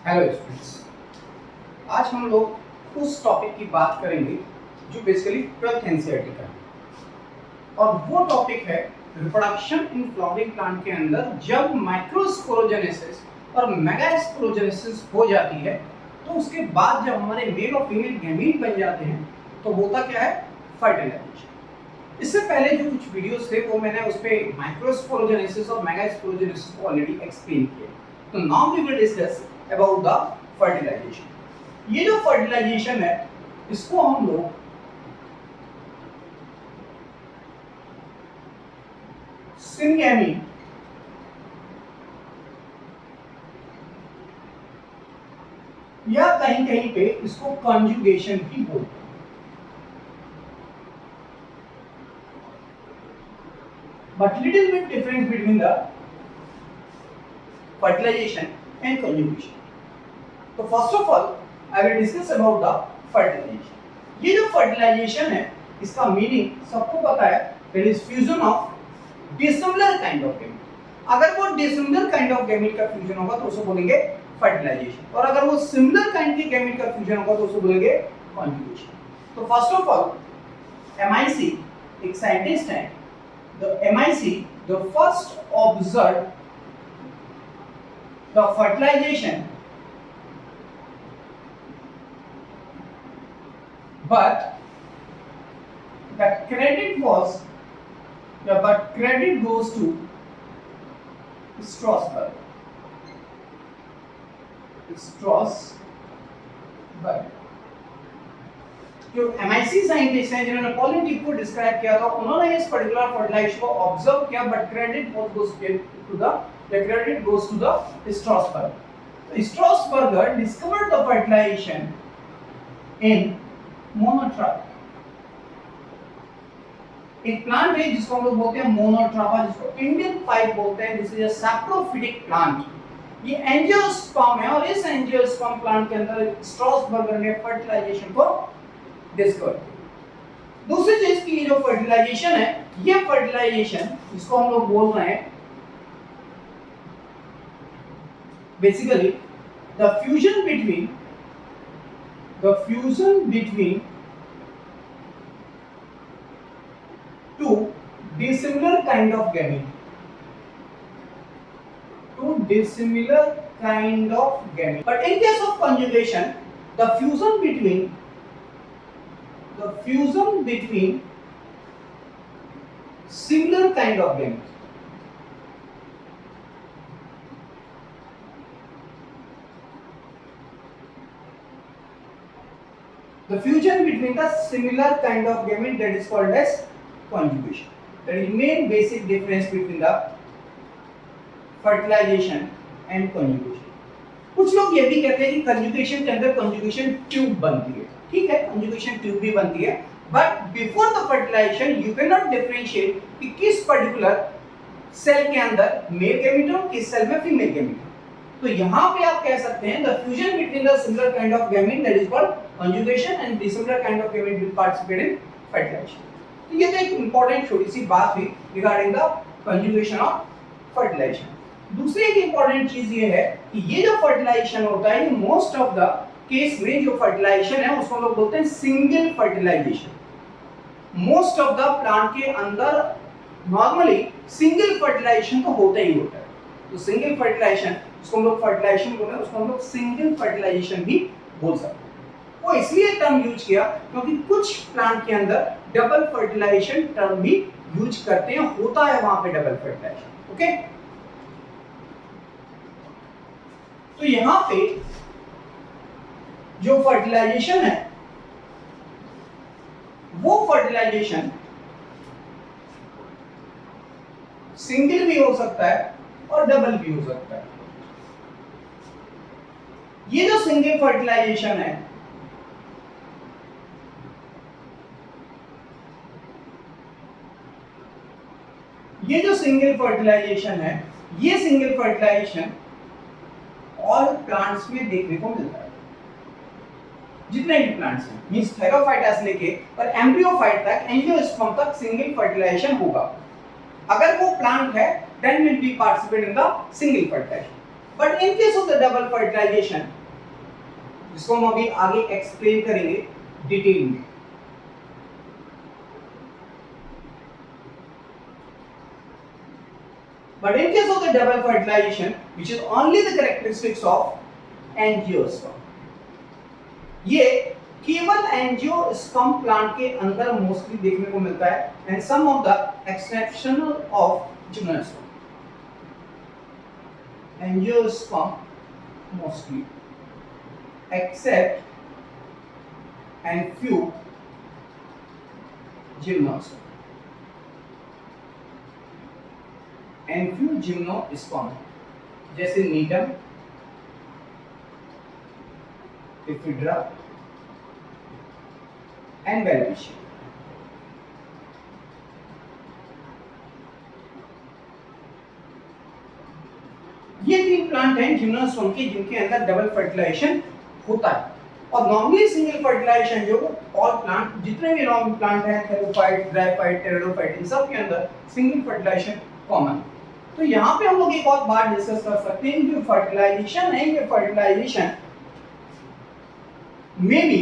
Hello students, आज हम लोग उस टॉपिक की बात करेंगे जो बेसिकली 12th एनसीईआरटी का है और वो टॉपिक है रिप्रोडक्शन इन फ्लावरिंग प्लांट के अंदर जब माइक्रोस्पोरोजेनेसिस और मेगास्पोरोजेनेसिस हो जाती है तो उसके बाद जब हमारे मेल और फीमेल गैमीट बन जाते हैं तो होता क्या है, फर्टिलाइजेशन। इससे पहले जो कुछ वीडियोस थे वो मैंने उस पे माइक्रोस्पोरोजेनेसिस और मेगास्पोरोजेनेसिस को ऑलरेडी एक्सप्लेन किया। तो now we will discuss about the fertilisation. ये जो फर्टिलाइजेशन है इसको हम लोग सिंगैमी या कहीं कहीं पे इसको कॉन्जुगेशन भी बोलते हैं। But little bit difference between the fertilisation and conjugation. तो first of all I will discuss about the fertilisation. ये जो फर्टिलाइजेशन है इसका मीनिंग सबको पता है, it is fusion of dissimilar kind of gamete. अगर वो डिसिमिलर काइंड ऑफ गैमीट का फ्यूजन होगा तो उसे बोलेंगे फर्टिलाइजेशन, और अगर वो सिमिलर काइंड के गैमीट का फ्यूजन होगा तो उसे बोलेंगे कॉन्जुगेशन। तो फर्स्ट ऑफ ऑल एमआईसी एक साइंटिस्ट है, the MIC the first observe the fertilization but the credit was but credit goes to Strasberg. जो MIC साइंटिस्ट हैं जिन्होंने पॉलिटिक को डिस्क्राइब किया था उन्होंने इस पर्टिकुलर फर्टिलाइजेशन को ऑब्जर्व किया, but credit goes to the Strasberg. Strasberger discovered the fertilization in मोनोट्रॉप। एक प्लांट है जिसको हम लोग बोलते हैं मोनोट्रॉपा, जिसको इंडियन पाइप बोलते हैं। This is a saprophytic plant. ये एंजियोस्पर्म है और इस एंजियोस्पर्म प्लांट के अंदर स्ट्रासबर्गर ने फर्टिलाइजेशन को डिस्कवर किया। दूसरी चीज की ये जो फर्टिलाइजेशन है, ये फर्टिलाइजेशन इसको हम लोग बोल रहे हैं basically the fusion between two dissimilar kind of gamete. But in case of conjugation, the fusion between similar kind of gamete. The fusion between the similar kind of gamete, that is called as conjugation. That is main basic difference between the fertilization and conjugation. कुछ लोग ये भी कहते हैं कि conjugation के अंदर conjugation tube बनती है। ठीक है, conjugation ट्यूब भी बनती है, but before the fertilization you cannot differentiate कि किस particular सेल के अंदर मेल गैमीट हो, किस सेल में फीमेल गैमीट हो। तो यहाँ पे आप कह सकते हैं the fusion between the similar kind of gamete, that is called conjugation, and dissimilar kind of gamete will participate in fertilization. तो ये तो एक इंपॉर्टेंट छोटी सी बात हुई regarding the conjugation of fertilization. दूसरी एक इंपॉर्टेंट चीज ये है कि ये जो फर्टिलाइजेशन होता है, मोस्ट ऑफ द केस में जो फर्टिलाइजेशन है उसको लोग बोलते हैं single fertilization. Most of the plant के अंदर नॉर्मली सिंगल फर्टिलाइजेशन तो होता ही होता है। तो सिंगल फर्टिलाइजेशन, उसको हम लोग फर्टिलाइजेशन बोलते हैं, उसको हम लोग सिंगल फर्टिलाइजेशन भी बोल सकते हैं। वो इसलिए टर्म यूज किया क्योंकि कुछ प्लांट के अंदर डबल फर्टिलाइजेशन टर्म भी यूज करते हैं, होता है वहां पे डबल फर्टिलाइजेशन। ओके, तो यहां पे जो फर्टिलाइजेशन है वो फर्टिलाइजेशन सिंगल भी हो सकता है और डबल भी हो सकता है। ये जो सिंगल फर्टिलाइजेशन है ये सिंगल फर्टिलाइजेशन ऑल प्लांट्स में देखने को मिलता है। जितने भी प्लांट्स हैं, मींस थेरोफाइटा से लेके और एम्ब्रियोफाइट तक, एंजियोस्पर्म तक सिंगल फर्टिलाइजेशन होगा। अगर वो प्लांट है then will be participate in the single fertilization. But in case of the double fertilization, जिसको हम अभी आगे एक्सप्लेन करेंगे डिटेल में, but in case of the double fertilization, which is only the characteristics of angiosperm, ये केवल angiosperm plant के अंदर मोस्टली देखने को मिलता है, and some of the exceptional of gymnosperm, angiosperm mostly except and few gymnosperm and few gymnosperm जैसे Gnetum, Ephedra and Welwitschia. ये तीन प्लांट हैं जिम्नोस्पर्म के जिनके अंदर डबल फर्टिलाइजेशन होता है। और नॉर्मली सिंगल फर्टिलाइजेशन जो ऑल प्लांट, जितने भी नॉर्मल प्लांट हैं, थेरोफाइट, ब्रायोफाइट, टेरिडोफाइट, इन सब के अंदर सिंगल फर्टिलाइजेशन कॉमन। तो यहाँ पे हम लोग एक और बात डिस्कस कर सकते हैं, जो फर्टिलाइजेशन है, ये fertilization may be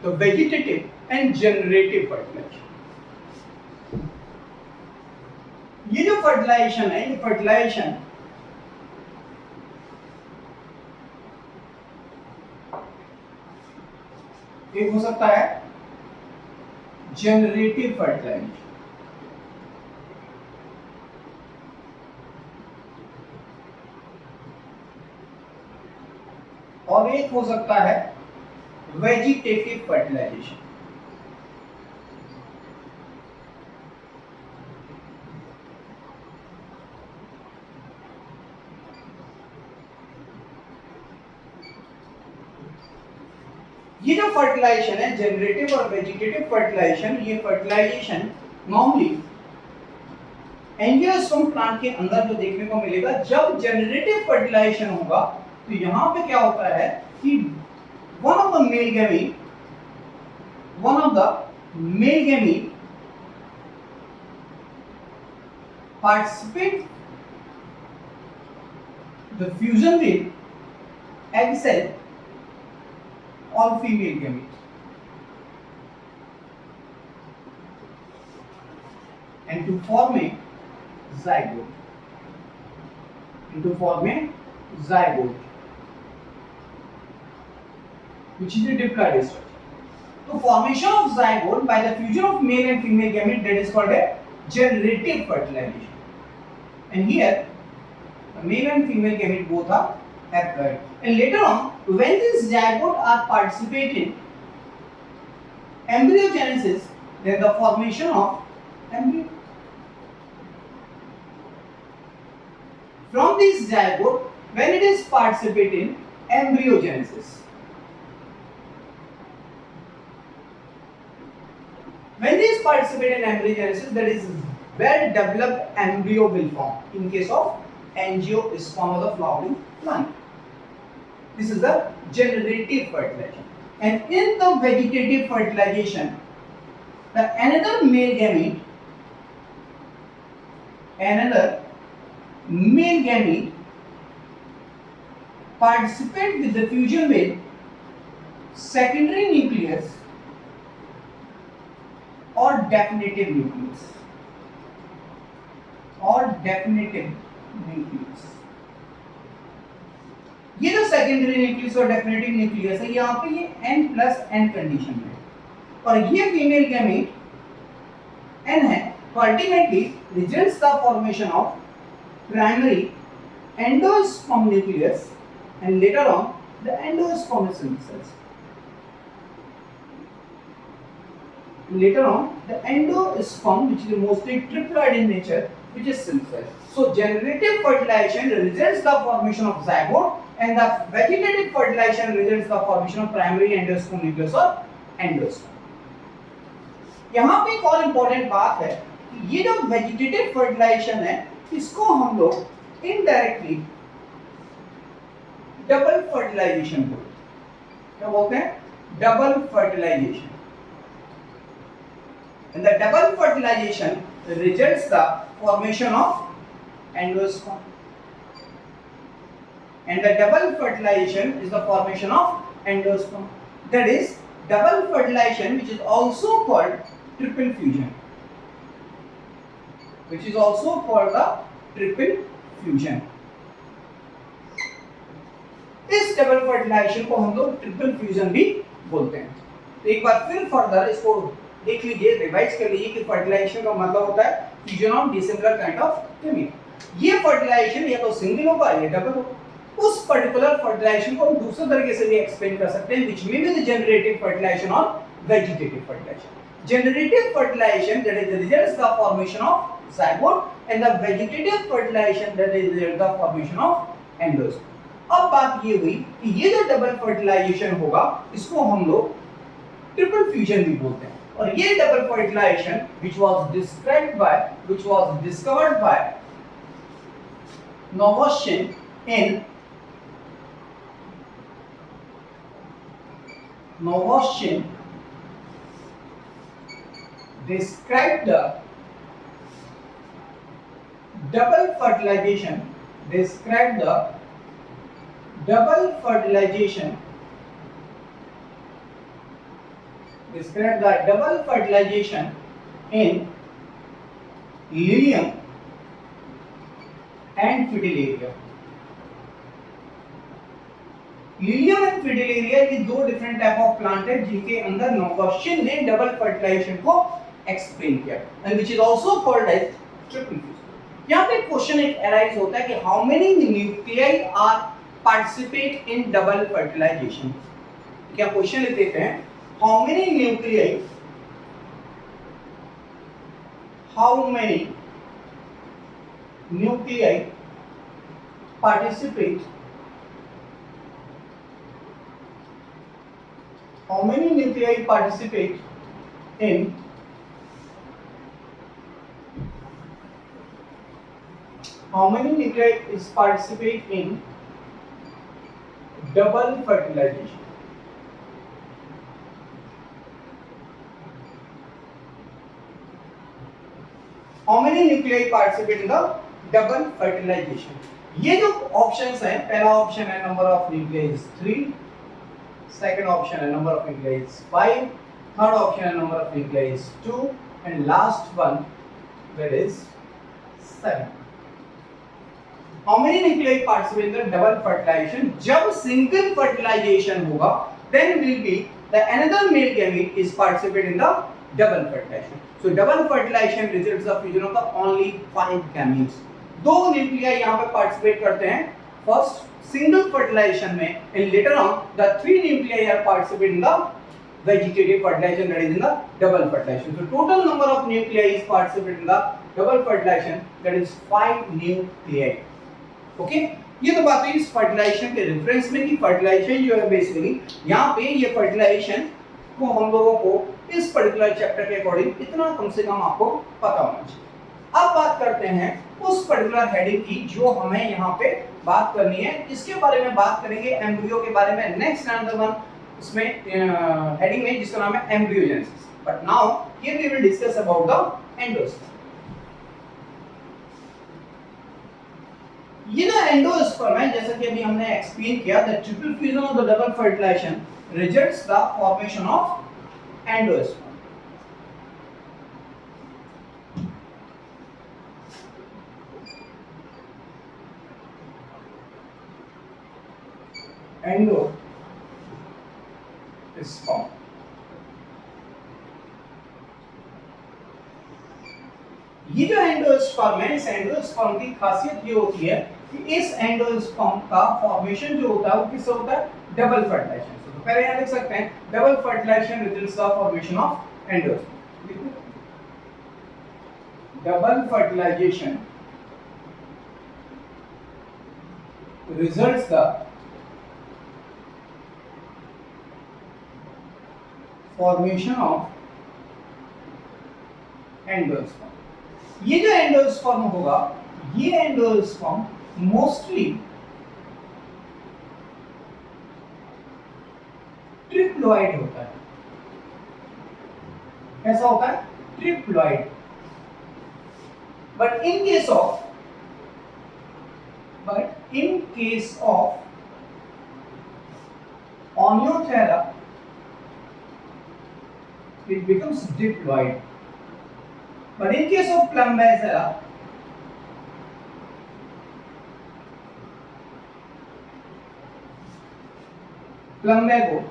the vegetative and generative fertilization. ये जो फर्टिलाइजेशन है, ये फर्टिलाइजेशन एक हो सकता है जनरेटिव फर्टिलाइजेशन, और एक हो सकता है वेजिटेटिव फर्टिलाइजेशन। ये जो फर्टिलाइजेशन है, जनरेटिव और वेजिटेटिव फर्टिलाइजेशन, ये फर्टिलाइजेशन नॉर्मली एंजियोस्पर्म प्लांट के अंदर जो देखने को मिलेगा। जब जनरेटिव फर्टिलाइजेशन होगा तो यहां पे क्या होता है कि one of the male gamete participate the fusion with egg cell or female gamete, and to form a zygote, which is a diploid structure. So formation of zygote by the fusion of male and female gamete, that is called a generative fertilization. And here the male and female gamete both are haploid. And later on, when these zygote are participating embryogenesis, then the formation of embryo. From this zygote, when it is participating embryogenesis, when this participate in embryogenesis, that is well developed embryo will form in case of angiosperm of the flowering plant. This is the generative fertilization. And in the vegetative fertilization, another male gamete participate with the fusion with secondary nucleus or definitive nucleus. ये जो secondary nucleus और definitive nucleus है, यहाँ पे ये n+n condition में, और ये फीमेल गैमीट n है, तो ultimately results the formation of primary endosperm nucleus and later on the endosperm synthesis. Later on, the endosperm, which is mostly triploid in nature, which is synthesized. So, generative fertilization results the formation of zygote, and the vegetative fertilization results the formation of primary endosperm nucleus or endosperm. यहाँ पे एक और important बात है कि ये जो vegetative fertilisation है, इसको हम लोग इनडायरेक्टली डबल फर्टिलाइजेशन बोलते हैं. क्या बोलते हैं? Double fertilization. And the double fertilization results the formation of endosperm. and the double fertilization is the formation of endosperm. That is double fertilization, which is also called triple fusion, which is also called the triple fusion. इस double fertilization को हम लोग triple fusion भी बोलते हैं। तो एक बार फिर फर्दर इसको देख लीजिए, रिवाइज कर लीजिए कि फर्टिलाइजेशन का मतलब होता है fusion of dissimilar kind of chemical. ये फर्टिलाइजेशन या तो सिंगल होगा या डबल होगा। उस पर्टिकुलर फर्टिलाइजेशन को हम दूसरे तरीके से भी एक्सप्लेन कर सकते हैं, which may be the generative fertilisation और vegetative fertilisation. Generative fertilisation that is the results the formation of zygote and the vegetative fertilization that is the formation of endosperm। अब बात ये हुई कि ये जो डबल फर्टिलाइजेशन होगा इसको हम लोग ट्रिपल फ्यूजन भी बोलते हैं। और ये double fertilization which was discovered by Novoshin described the double fertilization in Lilium and Fritillaria। Lilium and Fritillaria ये दो डिफरेंट टाइप ऑफ प्लांट है जिनके अंदर नोवोशिन ने डबल फर्टिलाइजेशन को एक्सप्लेन किया and which is also called as triple fusion. यहां पे क्वेश्चन एक अराइज होता है कि how many nuclei are participate in double fertilization. क्या क्वेश्चन लिख देते हैं, how many nuclei participate how many nuclei participate in double fertilization। How many nuclei participate in the double fertilization? ये जो ऑप्शंस हैं, पहला ऑप्शन है number of nuclei is 3, second option है number of nuclei is 5, third option है number of nuclei is 2 and last one that is 7। How many nuclei participate in the double fertilisation? जब single fertilisation होगा then will be the another male gamete is participate in the double fertilization। So double fertilization results the fusion of the only 5 gametes। दो nuclei यहाँ पे participate करते हैं first single fertilization में and later on the 3 nuclei are participate in the vegetative fertilization that is in the double fertilization। So total number of nuclei is participate in the double fertilization that is 5 nuclei। Okay, ये तो बात हुई इस fertilisation के reference में कि fertilisation जो है बेसिकली यहाँ पे ये फर्टिलाइजेशन को हम लोगों को इस पर्टिकुलर चैप्टर के अकॉर्डिंग इतना कम से कम आपको पता होना चाहिए। अब बात करते हैं उस पर्टिकुलर हेडिंग की जो हमें यहाँ पे बात करनी है। इसके बारे में बात करेंगे एम्ब्रियो के बारे में नेक्स्ट अनदर वन इसमें हेडिंग में जिसका नाम है embryogenesis. But now here we will discuss about the endosperm. ये जो एंडोस्पर्म है जैसा कि अभी हमने एक्सप्लेन किया the triple fusion of the double fertilization results the formation of endosperm। endosperm ये जो एंडोस्पर्म है, इस एंडोस्पर्म की खासियत ये होती है कि इस एंडोस्पर्म का फॉर्मेशन जो होता है वो किससे होता है? Double fertilization. तो पहले यहां लिख सकते हैं double fertilization results the formation of endosperm. Double fertilization results the formation of endosperm. ये जो एंडोस्पर्म होगा ये एंडोस्पर्म मोस्टली ट्रिप्लॉइड होता है। कैसा होता है? Triploid. But in case of Oniothera, it becomes diploid. But in case of Plumbagera, Plumbago,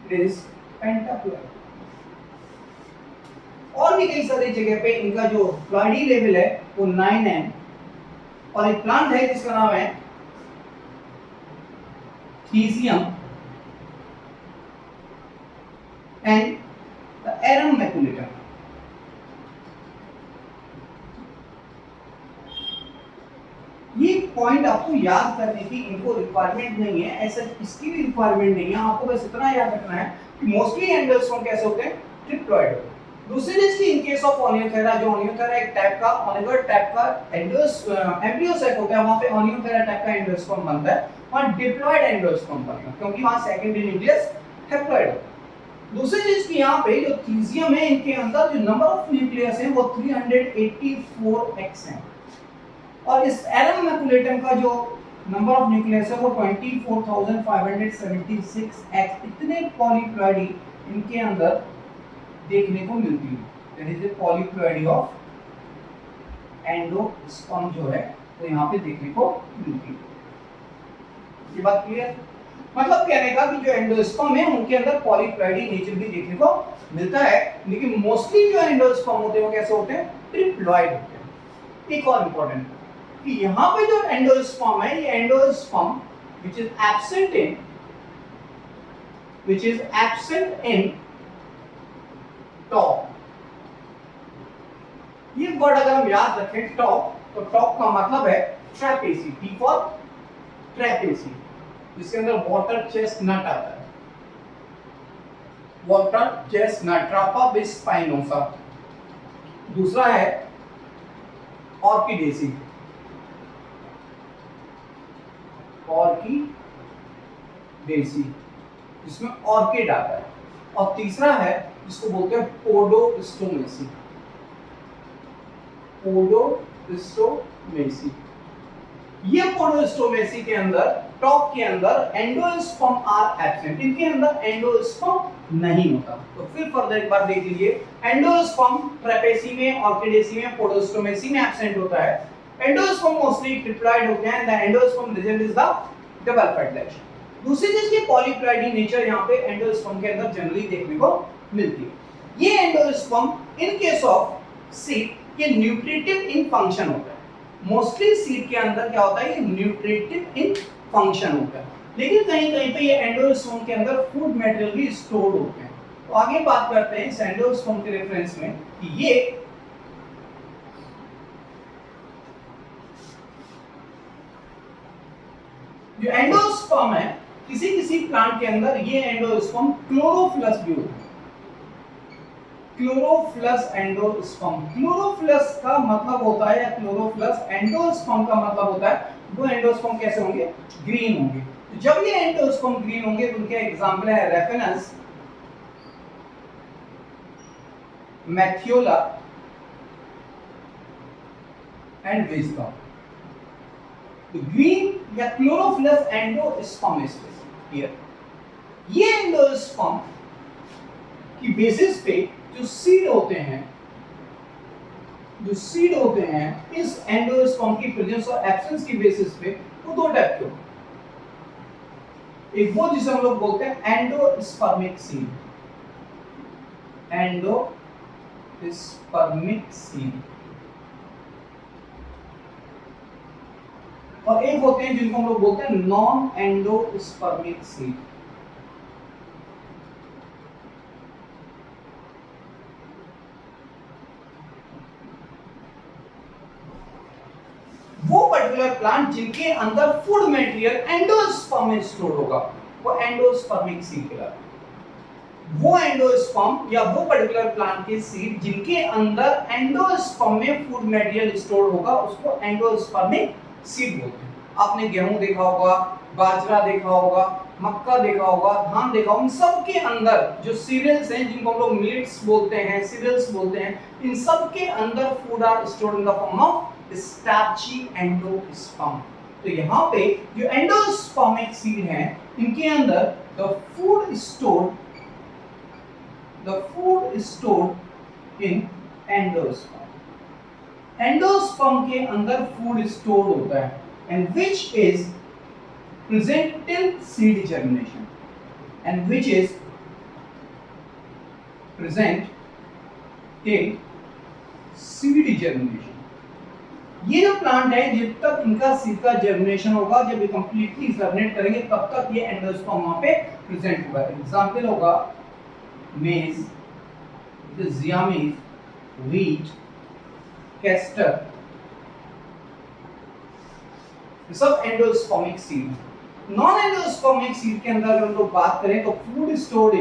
it is pentaploid. और भी कई सारी जगह पे इनका जो प्लॉइडी लेवल है वो 9n, और एक प्लांट है जिसका नाम है थीसियम एंड द एरम मैकुलेटम। ये पॉइंट आपको याद करने की इनको रिक्वायरमेंट नहीं है, ऐसा इसकी भी रिक्वायरमेंट नहीं है, आपको बस इतना याद रखना है कि मोस्टली एंडोस्पर्म कैसे होते हैं, ट्रिप्लॉइड होते हैं। दूसरी चीज की इन केस ऑफ ओनियोथेरा, जो ओनियोथेरा एक टाइप का ओनिगोइड टाइप का एम्ब्रियोसाइट होता है, वहां पे ओनियोथेरा टाइप का एंडोस्पर्म बनता है, वहां डिप्लॉइड एंडोस्पर्म बनेगा क्योंकि वहां सेकेंडरी न्यूक्लियस हैप्लॉइड है। दूसरी चीज की यहाँ पे जो थीसियम है, इनके अंदर जो नंबर ऑफ न्यूक्लियस है वो 384x है, और इस एरम मैकुलेटम का जो नंबर ऑफ न्यूक्लियस है वो 24,576x। इतने पॉलीप्लॉइडी इनके अंदर देखने को मिलती है, that is the polyploidy of endosperm जो है वो यहाँ पे देखने को मिलती है। ये बात क्लियर? मतलब कहने का कि जो एंडोस्पर्म है उनके अंदर पॉलीप्लॉइडी नेचर भी देखने को मिलता है, लेकिन मोस्टली जो एंडोस्पर्म होते हैं वो कैसे होते हैं, ट्रिप्लॉइड होते हैं। एक और इंपॉर्टेंट कि यहाँ पे जो एंडोस्पर्म है, ये endosperm which is absent in top. ये वर्ड अगर हम याद रखें टॉप, तो टॉप का मतलब है ट्रैपेसी, टी फॉर ट्रैपेसी, जिसके अंदर वाटर चेस्टनट आता है, वाटर चेस्टनट, ट्रापा स्पाइनोसा। दूसरा है ऑर्किडेसी, ऑर्किडेसी जिसमें ऑर्किड आता है, और तीसरा है इसको बोलते हैं पोडोस्टोमेसी, पोडोस्टोमेसी। ये पोडोस्टोमेसी के अंदर, टॉप के अंदर एंडोस्पर्म आर एब्सेंट, इनके अंदर एंडोस्पर्म नहीं होता। तो फिर फर्दर एक बार देख लीजिए, एंडोस्पर्म ट्रैपेसी में, ऑर्किडेसी में, पोडोस्टोमेसी में एब्सेंट होता है। एंडोस्पर्म मोस्टली ट्रिप्लॉइड होते हैं, the endosperm result is the double fertilization. दूसरी चीज की पॉलीप्लॉइडी नेचर यहाँ पे एंडोस्पर्म के अंदर जनरली देखने को मिलती है। ये endosperm in case of seed ये न्यूट्रिटिव इन फंक्शन होता है, मोस्टली सीड के अंदर क्या होता है, ये न्यूट्रिटिव इन फंक्शन होता है, लेकिन कहीं कहीं पे ये एंडोस्पर्म के अंदर फूड मटेरियल भी स्टोर्ड होते हैं। तो आगे बात करते हैं इस एंडोस्पर्म के रेफरेंस में कि ये जो एंडोस्पर्म है, किसी किसी प्लांट के अंदर ये एंडोस्पर्म क्लोरोफिलस भी होता है, क्लोरोफिलस एंडोस्पर्म। क्लोरोफिलस का मतलब होता है, या क्लोरोफिलस एंडोस्पर्म का मतलब होता है वो एंडोस्पर्म कैसे होंगे, ग्रीन होंगे। तो जब ये एंडोस्पर्म ग्रीन होंगे तो उनके एग्जांपल है रेफिनस, मैथियोला एंड विस्डम। ग्रीन या क्लोरोफिलस एंडोस्पर्म हियर। ये एंडोस्पर्म की बेसिस पे जो सीड होते हैं, इस एंडोस्पर्म की प्रेजेंस और एब्सेंस की बेसिस पे वो दो टाइप के होते हैं। एक वो जिसे हम लोग बोलते हैं एंडोस्पर्मिक सीड, एंडोस्पर्मिक सीड, और एक होते हैं जिनको हम लोग बोलते हैं नॉन एंडोस्पर्मिक सीड। वो पर्टिकुलर प्लांट जिनके अंदर फूड मटेरियल एंडोस्पर्म में स्टोर होगा वो एंडोस्पर्मिक सीड कहलाता है। वो एंडोस्पर्म या वो पर्टिकुलर प्लांट के सीड जिनके अंदर एंडोस्पर्म में फूड मटेरियल स्टोर होगा उसको एंडोस्पर्मिक सीड बोलते हैं। आपने गेहूं देखा होगा, बाजरा देखा होगा, मक्का देखा होगा, धान देखा होगा, इन सब के अंदर जो सीरियल्स हैं जिनको हम लोग मिलेट्स बोलते हैं, सीरियल्स बोलते हैं, इन सब के अंदर food are stored in the form of starchy endosperm. तो यहाँ पे जो एंडोस्पर्मिक सीड है इनके अंदर the food stored in endosperm. Endosperm के अंदर फूड स्टोर होता है and which is present till seed germination and which is present till seed germination. ये जो प्लांट है जब तक इनका सीड का जर्मिनेशन होगा, जब ये कंप्लीटली जर्मिनेट करेंगे तब तक ये एंडोस्पर्म वहां पे प्रेजेंट होगा। एग्जांपल होगा मेज, जियामेज, व्हीट, कैस्टर, ये सब एंडोस्पर्मिक सीड है। नॉन एंडोस्पर्मिक सीड के अंदर अगर हम लोग बात करें तो फूड स्टोर्ड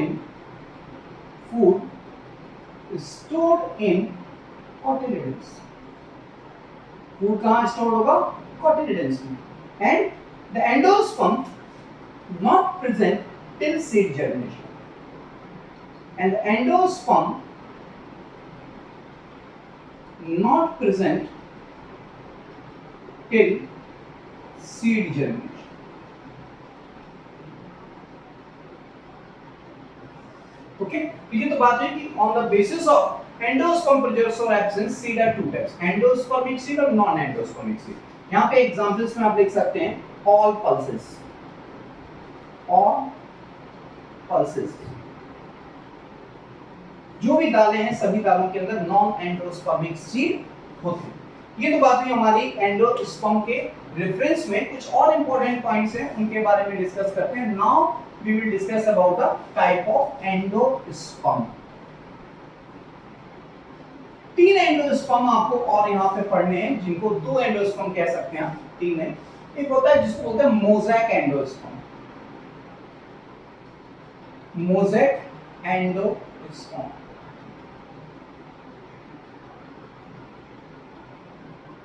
इन कोटिलिडन्स। फूड कहाँ स्टोर होगा? कोटिलिडन्स में। And the endosperm not present till seed germination and the endosperm not present till seed germination. Okay, ये तो बात है कि on the basis of endosperm presence or absence seed are two types, endospermic seed और non endospermic seed। यहाँ पे examples में आप देख सकते हैं all pulses, जो भी दालें हैं सभी दालों के अंदर नॉन एंडोस्पर्मिक सीड होते हैं। ये तो बात हुई हमारी एंडोस्पर्म के रेफरेंस में। कुछ और इंपॉर्टेंट पॉइंट्स हैं उनके बारे में डिस्कस करते हैं। Now we will discuss about the type of endosperm. 3 endosperm आपको और यहाँ पे पढ़ने हैं जिनको 2 एंडोस्पर्म कह सकते हैं, 3 है। एक होता है जिसको बोलते हैं mosaic endosperm, mosaic endosperm.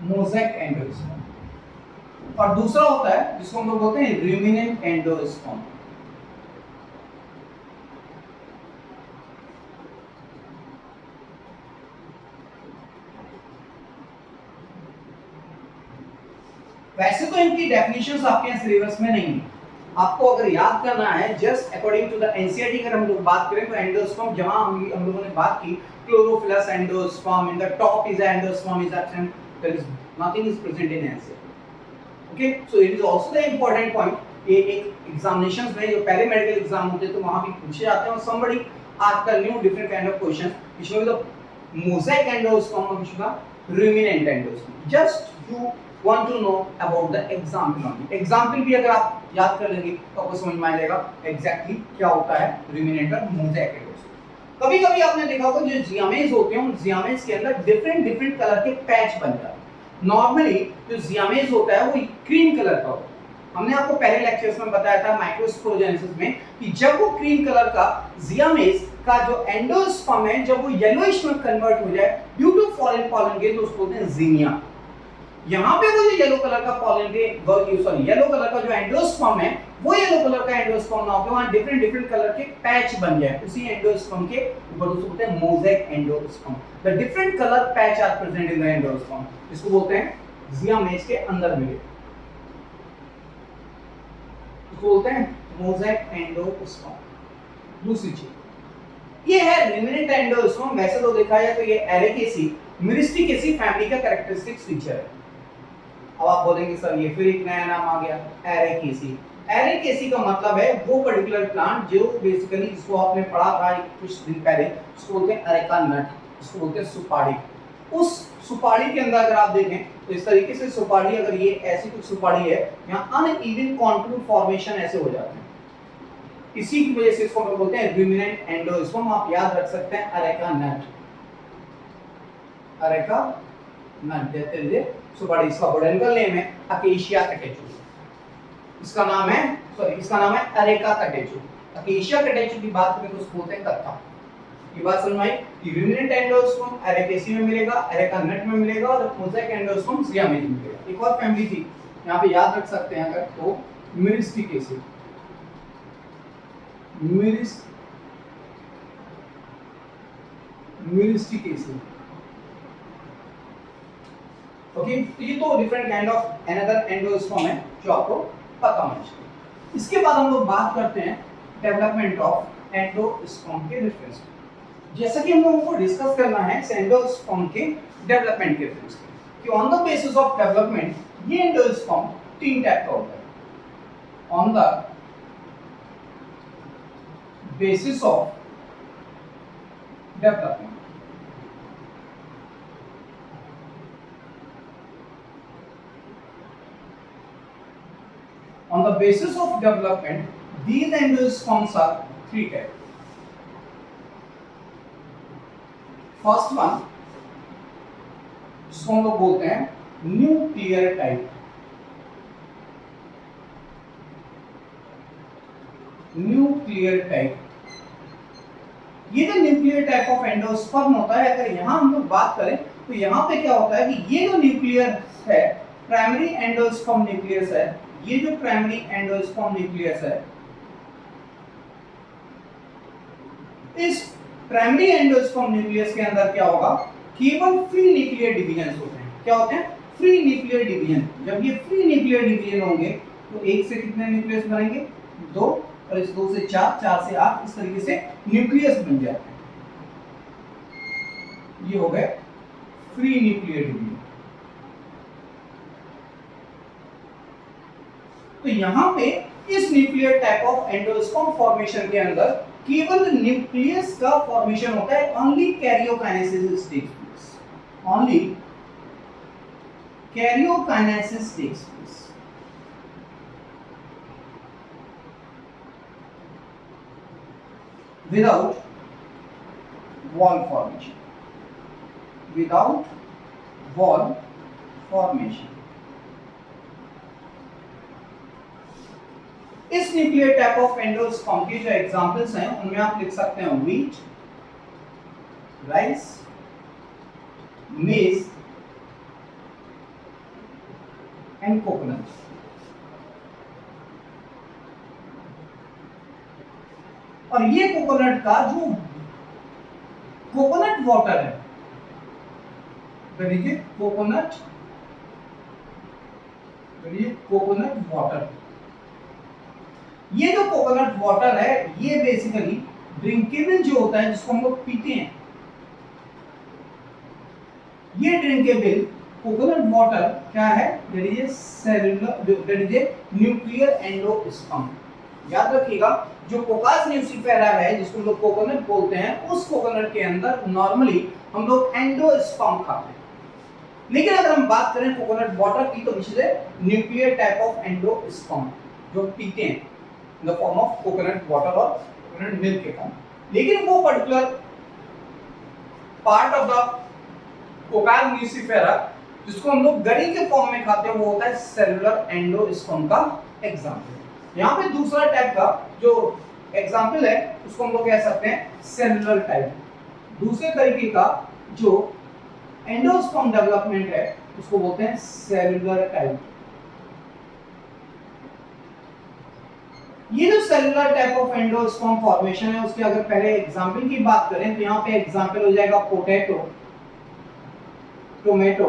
Mosaic endosperm. और दूसरा होता है जिसको हम लोग बोलते हैं रूमिनेंट एंडोस्पर्म। वैसे तो इनकी डेफिनेशंस आपके यहाँ सिलेबस में नहीं है, आपको अगर याद करना है just according to the NCERT अगर हम लोग बात करें तो एंडोस्पर्म जहां हम लोगों ने बात की chlorophyllous endosperm, in the top is endosperm is absent, there is nothing is present in NCERT. Okay, so it is also the important point. ये एक एग्जामिनेशंस में जो पहले मेडिकल एग्जाम होते हैं तो वहां भी पूछे जाते हैं और somebody ask a new different kind of questions which will be the mosaic endosperm or which will be ruminant endosperm. Just you want to know about the example only. Example भी अगर आप याद कर लेंगे तो आपको समझ में आ जाएगा एग्जैक्टली क्या होता है ruminant और mosaic endosperm। कभी-कभी आपने देखा होगा जो जियामेज होते हैं उन जियामेज के अंदर डिफरेंट कलर के पैच बन जाते हैं। नॉर्मली जो जियामेज होता है वो क्रीम कलर का होता है। हमने आपको पहले लेक्चर्स में बताया था माइक्रोस्पोरोजेनेसिस में कि जब वो क्रीम कलर का जियामेज का जो एंडोस्पर्म है जब वो येलोइश में कन्वर्ट हो जाए due to foreign pollen grain तो उसको बोलते हैं ज़ीनिया। यहाँ पे वो जो येलो कलर का pollen grain sorry yellow colour का जो एंडोस्पर्म है वो येलो कलर का एंडोस्पर्म ना होकर वहाँ डिफरेंट कलर के पैच बन जाए उसी एंडोस्पर्म के ऊपर, उसको बोलते हैं mosaic endosperm. The different colour patch are present in the endosperm, इसको बोलते हैं जियामेज के अंदर मिले, इसको बोलते हैं मोज़ेक एंडोस्पर्म। दूसरी चीज ये है रूमिनेंट एंडोस्पर्म। वैसे तो देखा जाए तो ये एरेकेसी मिरिस्टिकेसी फैमिली का कैरेक्टरिस्टिक फीचर है। अब आप बोलेंगे सर ये फिर एक नया नाम आ गया एरेकेसी। एरेकेसी का मतलब है वो पर्टिकुलर प्लांट जो बेसिकली जिसको आपने पढ़ा था कुछ दिन पहले, उसको बोलते हैं अरेका नट, इसको बोलते हैं सुपारी। उस सुपारी के अंदर अगर आप देखें तो इस तरीके से सुपारी, अगर ये ऐसी कुछ सुपारी है यहाँ अनइवन कॉन्टूर फॉर्मेशन ऐसे हो जाते हैं, इसी की वजह से इसको हम बोलते हैं रूमिनेंट एंडोस्पर्म। आप याद रख सकते हैं अरेका नट, अरेका नट देते हुए सुपारी। इसका बोटेनिकल नेम है अकेशिया कटेचु, इसका नाम है अरेका कटेचु। अकेशिया कटेचु की बात करें तो उसको बोलते हैं कत्था। ये बात समझ में आई कि रूमिनेंट एंडोस्पर्म एरेकेसी में मिलेगा, अरेका नट में मिलेगा और मोज़ेक एंडोस्पर्म जियामेज में मिलेगा। एक और फैमिली थी यहाँ पे याद रख सकते हैं अगर तो मिरिस्टिकेसी, मिरिस्टिकेसी ओके, तो ये तो different kind of another endosperm है जो आपको पता होना चाहिए। इसके बाद हम लोग बात करते हैं डेवलपमेंट ऑफ एंडोस्पर्म के रेफरेंस में। जैसा कि हम लोगों को डिस्कस करना है एंडोस्पर्म के डेवलपमेंट के रेफरेंस में कि on the basis of development ये एंडोस्पर्म तीन टाइप का होता है। On the basis of development, on the basis of development, these endosperms are three types. First one, जिसको हम लोग बोलते हैं न्यूक्लियर टाइप। न्यूक्लियर टाइप, ये जो न्यूक्लियर टाइप ऑफ एंडोस्पर्म होता है, अगर यहाँ हम लोग बात करें तो यहाँ पे क्या होता है कि ये जो न्यूक्लियर है, प्राइमरी एंडोस्पर्म न्यूक्लियस है, ये जो प्राइमरी एंडोस्पर्म न्यूक्लियस है, इस प्राइमरी एंडोस्पर्म न्यूक्लियस के अंदर क्या होगा, केवल फ्री न्यूक्लियर डिवीजन होते हैं। क्या होते हैं? Free nuclear division. जब ये फ्री न्यूक्लियर डिवीजन होंगे तो एक से कितने न्यूक्लियस बनेंगे? दो, और इस दो से चार, चार से आठ, इस तरीके से न्यूक्लियस बन जाते हैं। ये हो गए फ्री न्यूक्लियर डिवीजन। तो यहां पे इस nuclear type of endosperm formation के अंदर केवल न्यूक्लियस का फॉर्मेशन होता है। Only karyokinesis takes place. Only karyokinesis takes place. Without wall formation. Without wall formation. इस न्यूक्लियर टाइप ऑफ एंडोस्पर्म के जो एग्जांपल्स हैं उनमें आप लिख सकते हैं wheat, rice, maize and coconut. और ये कोकोनट का जो कोकोनट वाटर है, देखिए कोकोनट वाटर, ये जो कोकोनट वाटर है ये बेसिकली ड्रिंकेबल जो होता है, जिसको हम लोग पीते हैं, ये ड्रिंकेबल कोकोनट वाटर क्या है? That is a cellular, that is a nuclear endosperm. याद रखिएगा, जो कोकास न्यूसिफेरा है जिसको हम लोग कोकोनट बोलते हैं, उस कोकोनट के अंदर नॉर्मली हम लोग एंडोस्पर्म खाते हैं। लेकिन अगर हम बात करें कोकोनट वाटर की, तो which is a nuclear type of endosperm जो पीते हैं in the form of coconut water और coconut milk के फॉर्म। लेकिन वो पर्टिकुलर पार्ट ऑफ द कोकास न्यूसिफेरा जिसको हम लोग गरी के फॉर्म में खाते हैं, वो होता है सेलुलर एंडोस्पर्म का एग्जांपल। यहाँ पे दूसरा टाइप का जो एग्जांपल है उसको हम लोग कह सकते हैं सेलुलर टाइप। दूसरे तरीके का जो एंडोस्पर्म डेवलपमेंट है उसको बोलते हैं सेलुलर टाइप। ये जो cellular type of endosperm formation है, उसके अगर पहले एग्जांपल की बात करें तो यहाँ पे एग्जांपल हो जाएगा potato, tomato,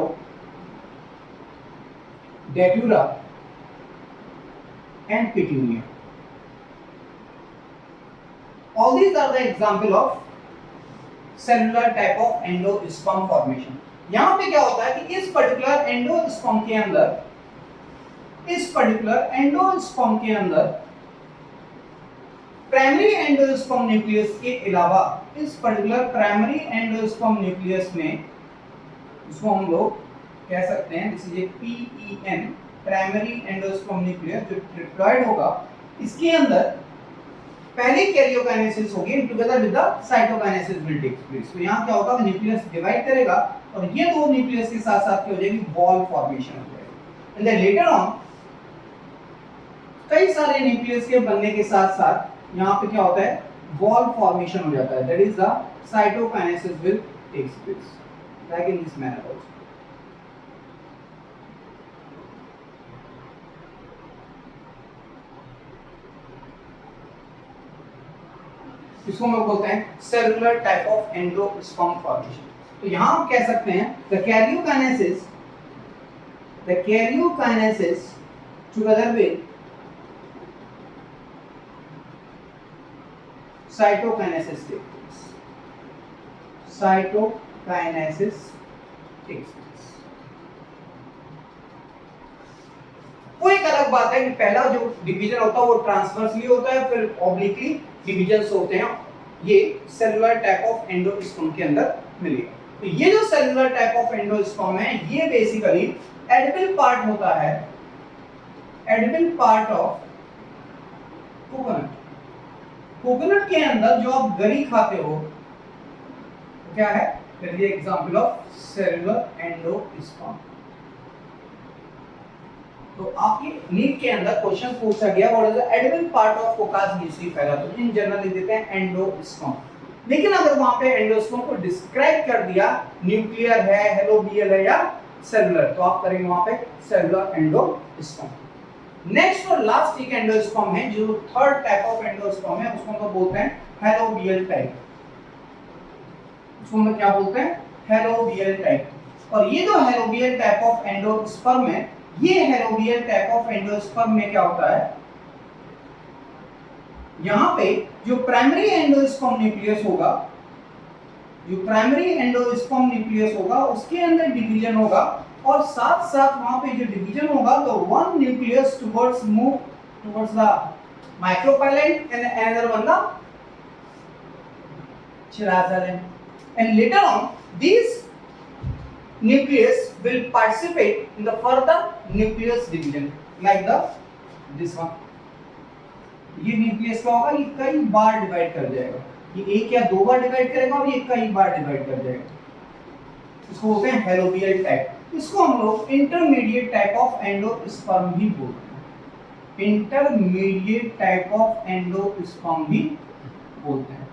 datura and petunia. All these are the example of cellular type of endosperm formation. यहाँ पे क्या होता है कि इस पर्टिकुलर एंडोस्पर्म के अंदर प्राइमरी एंडोस्पर्म न्यूक्लियस के अलावा इस पर्टिकुलर प्राइमरी एंडोस्पर्म न्यूक्लियस में, इसको हम लोग कह सकते हैं this is a PEN, primary endosperm nucleus जो डिप्लॉयड होगा, इसके अंदर पहले कैरियोकाइनेसिस होगी together with the cytokinesis will take place. तो यहाँ क्या होगा, न्यूक्लियस डिवाइड करेगा और ये दो न्यूक्लियस के साथ साथ क्या हो जाएगी, वॉल फॉर्मेशन हो जाएगी। एंड देन लेटर ऑन कई सारे न्यूक्लियस के बनने के साथ साथ यहाँ पे क्या होता है, वॉल फॉर्मेशन हो जाता है, that is the cytokinesis will takes place like in this manner also. इसको हम लोग बोलते हैं cellular type of endosperm formation. तो यहाँ हम कह सकते हैं the karyokinesis the karyokinesis together with cytokinesis takes place. Cytokinesis takes place. वो एक अलग बात है कि पहला जो डिवीजन होता है वो ट्रांसवर्सली होता है, फिर ऑब्लिकली डिवीजन्स होते हैं। ये सेलुलर टाइप ऑफ एंडोस्पर्म के अंदर मिलेगा। तो ये जो सेलुलर टाइप ऑफ एंडोस्पर्म है ये बेसिकली एडिबल पार्ट होता है, edible part of coconut. Coconut के अंदर जो आप गरी खाते हो क्या है? Example of cellular endosperm. तो आपके नीट के अंदर क्वेश्चन पूछा गया what is the edible part of Cocos lucifera, तो इन जनरल लिख देते हैं एंडोस्पर्म। लेकिन अगर वहां पे एंडोस्पर्म को डिस्क्राइब कर दिया, न्यूक्लियर है, हेलोबियल है या सेलुलर, तो आप करेंगे वहां पे सेलुलर एंडोस्पर्म। नेक्स्ट और लास्ट एक एंडोस्पर्म है, जो थर्ड टाइप ऑफ एंडोस्पर्म है, उसको हम बोलते हैं हेलोबियल टाइप। उसको हम क्या बोलते हैं? Helobial type. और ये जो हेलोबियल टाइप ऑफ एंडोस्पर्म है, ये हेलोबियल टाइप ऑफ एंडोस्पर्म में क्या होता है, यहां पे जो प्राइमरी एंडोस्पर्म न्यूक्लियस होगा, जो प्राइमरी एंडोस्पर्म न्यूक्लियस होगा उसके अंदर डिवीजन होगा, और साथ साथ वहां पे जो डिवीजन होगा तो one nucleus towards move towards the micropylar and another one the chilasm, and later on these nucleus will participate in the further nucleus division like the this one। ये न्यूक्लियस क्या होगा, ये कई बार डिवाइड कर जाएगा, ये एक या दो बार डिवाइड करेगा और ये कई बार डिवाइड कर जाएगा। इसको बोलते हैं हेलोबियल टाइप। इसको हम लोग इंटरमीडिएट टाइप ऑफ एंडोस्पर्म भी बोलते हैं, इंटरमीडिएट टाइप ऑफ एंडोस्पर्म भी बोलते हैं।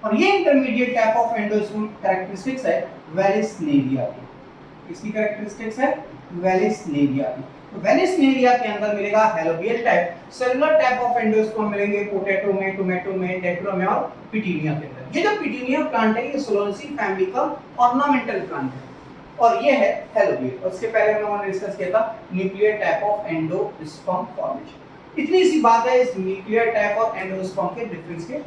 और ये intermediate type of endosperm characteristics है वेलिसनेरिया की। इसकी कैरेक्टरिस्टिक्स है वेलिसनेरिया की। तो वेलिसनेरिया के अंदर मिलेगा helobial type, cellular type of endosperm मिलेंगे पोटैटो में, टोमेटो में, डेक्ट्रो में और पिटूनिया के अंदर। ये जो पिटूनिया प्लांट है ये सोलेनेसी फैमिली का ऑर्नामेंटल प्लांट है, और ये है हेलोबियल। और इसके पहले हमने डिस्कस किया था nuclear type of endosperm formation. इतनी सी बात है इस न्यूक्लियर टाइप ऑफ एंडोस्पर्म के डिफरेंस के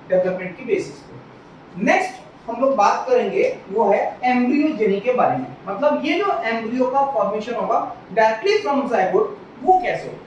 डेवलपमेंट की बेसिस पे। नेक्स्ट हम लोग बात करेंगे वो है एम्ब्रियोजेनी के बारे में, मतलब ये जो एम्ब्रियो का फॉर्मेशन होगा डायरेक्टली फ्रॉम जाइगोट वो कैसे होगा।